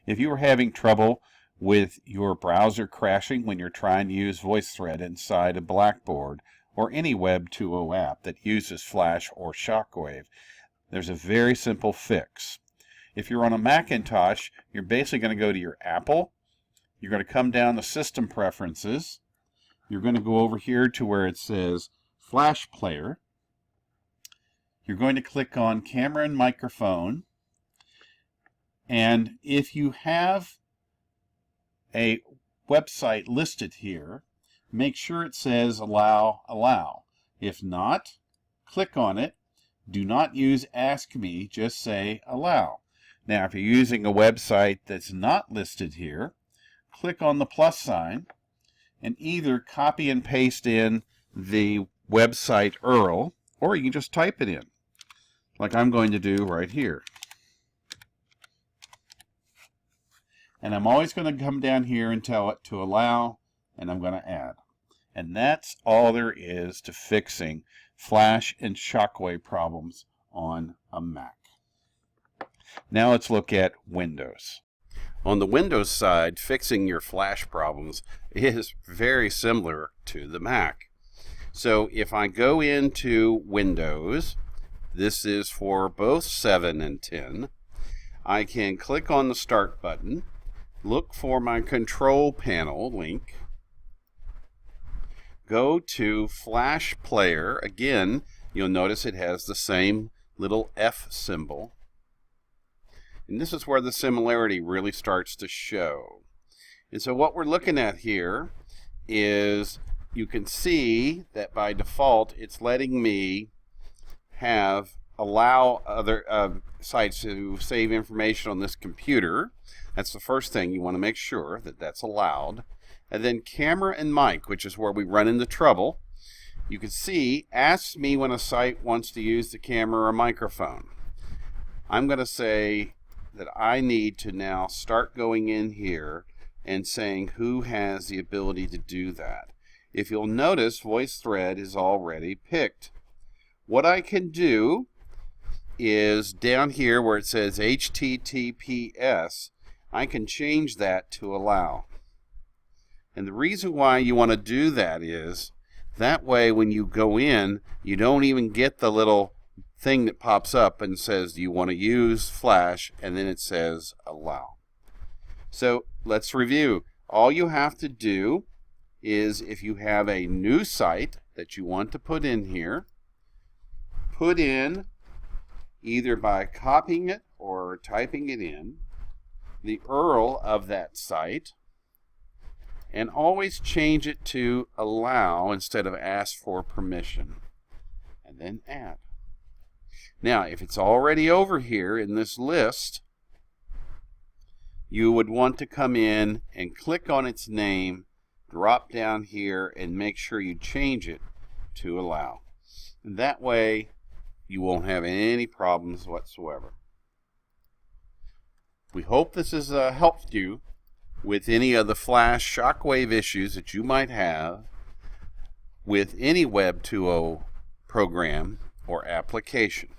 If you are having trouble with your browser crashing when you're trying to use VoiceThread inside a Blackboard or any Web 2.0 app that uses Flash or Shockwave, there's a very simple fix. If you're on a Macintosh, you're basically going to go to your Apple. You're going to come down to System Preferences. You're going to go over here to where it says Flash Player. You're going to click on Camera and Microphone. And if you have a website listed here, make sure it says Allow, Allow. If not, click on it. Do not use Ask Me, just say Allow. Now, if you're using a website that's not listed here, click on the plus sign and either copy and paste in the website URL, or you can just type it in, like I'm going to do right here. And I'm always going to come down here and tell it to allow, and I'm going to add. And that's all there is to fixing Flash and Shockwave problems on a Mac. Now let's look at Windows. On the Windows side, fixing your Flash problems is very similar to the Mac. So if I go into Windows, this is for both 7 and 10, I can click on the Start button, look for my Control Panel link, go to Flash Player. Again, you'll notice it has the same little F symbol. And this is where the similarity really starts to show. And so what we're looking at here is you can see that by default it's letting me allow other sites to save information on this computer. That's the first thing. You want to make sure that that's allowed. And then camera and mic, which is where we run into trouble. You can see, asks me when a site wants to use the camera or microphone. I'm going to say that I need to now start going in here and saying who has the ability to do that. If you'll notice, VoiceThread is already picked. What I can do is down here where it says HTTPS, I can change that to allow. And the reason why you want to do that is that way when you go in, you don't even get the little thing that pops up and says, do you want to use Flash? And then it says allow. So let's review. All you have to do is, if you have a new site that you want to put in here, put in, either by copying it or typing it in, the URL of that site, and always change it to allow instead of ask for permission, and then add. Now, if it's already over here in this list, you would want to come in and click on its name, drop down here, and make sure you change it to allow. And that way, you won't have any problems whatsoever. We hope this has helped you with any of the Flash Shockwave issues that you might have with any Web 2.0 program or application.